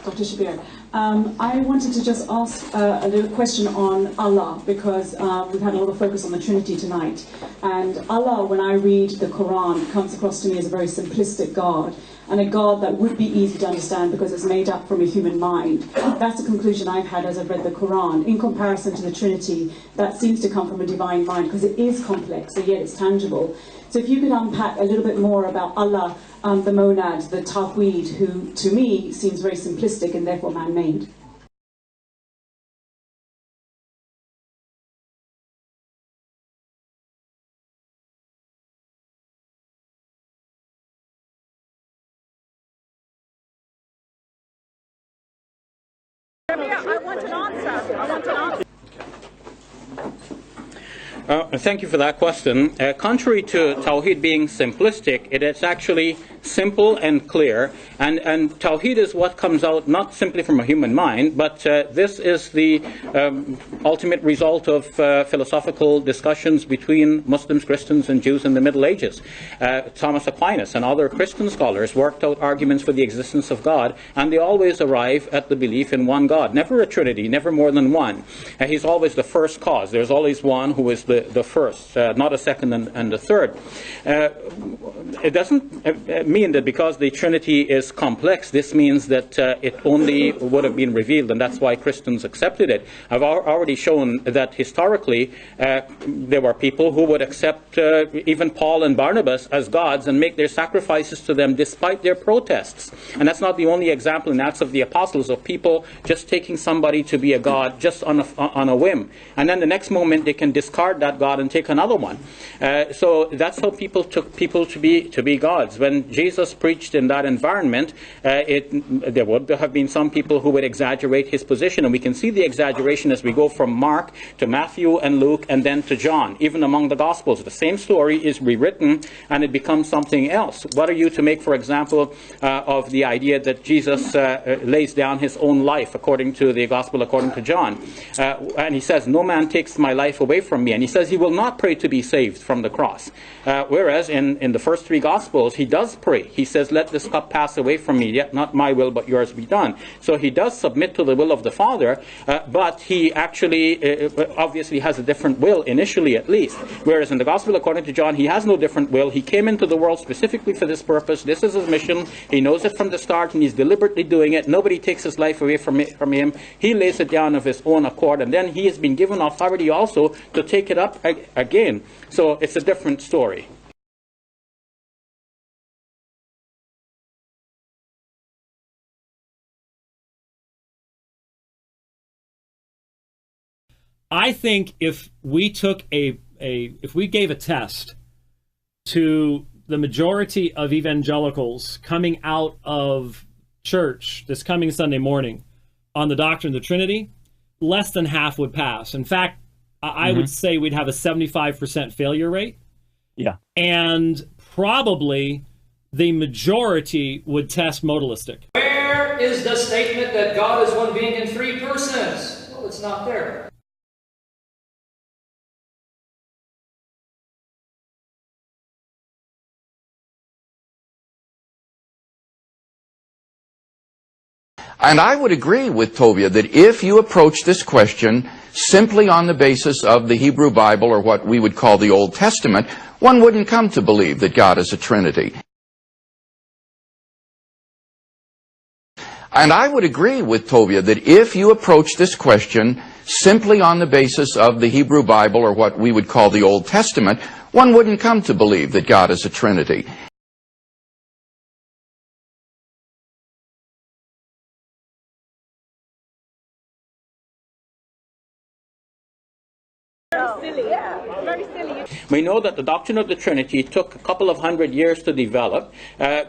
Dr. Shabir. I wanted to just ask a little question on Allah, because we've had a lot of focus on the Trinity tonight. And Allah, when I read the Quran, comes across to me as a very simplistic God, and a God that would be easy to understand because it's made up from a human mind. That's the conclusion I've had as I've read the Quran. In comparison to the Trinity, that seems to come from a divine mind, because it is complex, and yet it's tangible. So if you could unpack a little bit more about Allah, the monad, the Tawheed, who to me seems very simplistic and therefore man-made. I want an answer. I want an answer. Thank you for that question. Contrary to Tawheed being simplistic, it is actually simple and clear, and Tawheed is what comes out not simply from a human mind, but this is the ultimate result of philosophical discussions between Muslims, Christians, and Jews in the Middle Ages. Thomas Aquinas and other Christian scholars worked out arguments for the existence of God, and they always arrive at the belief in one God, never a trinity, never more than one. He's always the first cause. There's always one who is the first, not a second and a third. It doesn't mean that because the Trinity is complex, this means that it only would have been revealed, and that's why Christians accepted it. I've already shown that historically there were people who would accept even Paul and Barnabas as gods and make their sacrifices to them despite their protests. And that's not the only example in Acts of the Apostles of people just taking somebody to be a god just on a whim. And then the next moment they can discard that god and take another one. So that's how people took people to be gods. When Jesus preached in that environment, there would have been some people who would exaggerate his position, and we can see the exaggeration as we go from Mark to Matthew and Luke and then to John. Even among the Gospels, the same story is rewritten and it becomes something else. What are you to make, for example, of the idea that Jesus lays down his own life according to the Gospel according to John? And he says, "No man takes my life away from me." And he says he will not pray to be saved from the cross. Whereas in the first three Gospels, he does pray. He says, "Let this cup pass away from me, yet not my will, but yours be done." So he does submit to the will of the Father, but he actually obviously has a different will, initially at least. Whereas in the Gospel according to John, he has no different will. He came into the world specifically for this purpose. This is his mission. He knows it from the start, and he's deliberately doing it. Nobody takes his life away from him. He lays it down of his own accord, and then he has been given authority also to take it up again. So it's a different story. I think if we took if we gave a test to the majority of evangelicals coming out of church this coming Sunday morning on the doctrine of the Trinity, less than half would pass. In fact, I would say we'd have a 75% failure rate. Yeah. And probably the majority would test modalistic. Where is the statement that God is one being in three persons? Well, it's not there. And I would agree with Tovia that if you approach this question simply on the basis of the Hebrew Bible, or what we would call the Old Testament, one wouldn't come to believe that God is a Trinity. And I would agree with Tovia that if you approach this question simply on the basis of the Hebrew Bible, or what we would call the Old Testament, one wouldn't come to believe that God is a Trinity. Very silly. We know that the doctrine of the Trinity took a couple of hundred years to develop.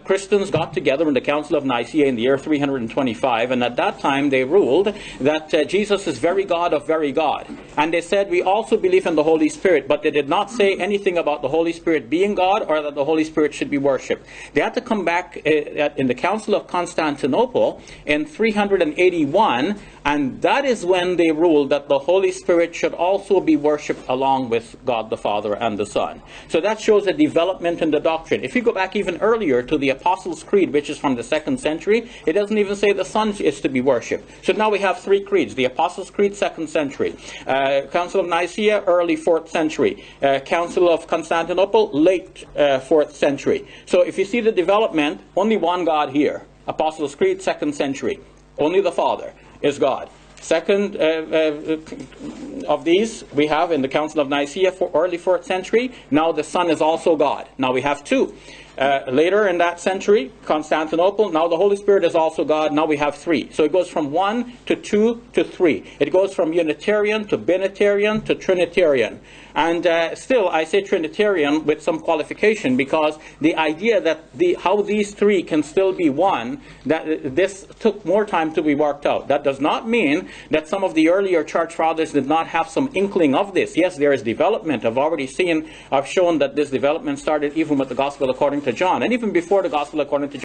Christians got together in the Council of Nicaea in the year 325, and at that time they ruled that Jesus is very God of very God. And they said, we also believe in the Holy Spirit, but they did not say anything about the Holy Spirit being God or that the Holy Spirit should be worshipped. They had to come back in the Council of Constantinople in 381, and that is when they ruled that the Holy Spirit should also be worshipped along with God the Father Father and the Son. So that shows a development in the doctrine. If you go back even earlier to the Apostles' Creed, which is from the 2nd century, it doesn't even say the Son is to be worshipped. So now we have 3 creeds. The Apostles' Creed, 2nd century. Council of Nicaea, early 4th century. Council of Constantinople, late 4th century. So if you see the development, only one God here. Apostles' Creed, 2nd century. Only the Father is God. Second of these we have in the Council of Nicaea, early 4th century. Now the Son is also God. Now we have 2. Later in that century, Constantinople, now the Holy Spirit is also God. Now we have 3. So it goes from 1 to 2 to 3. It goes from Unitarian to Binitarian to Trinitarian. And still, I say Trinitarian with some qualification, because the idea that how these 3 can still be one, that this took more time to be worked out. That does not mean that some of the earlier church fathers did not have some inkling of this. Yes, there is development. I've shown that this development started even with the Gospel according to John, and even before the Gospel according to John.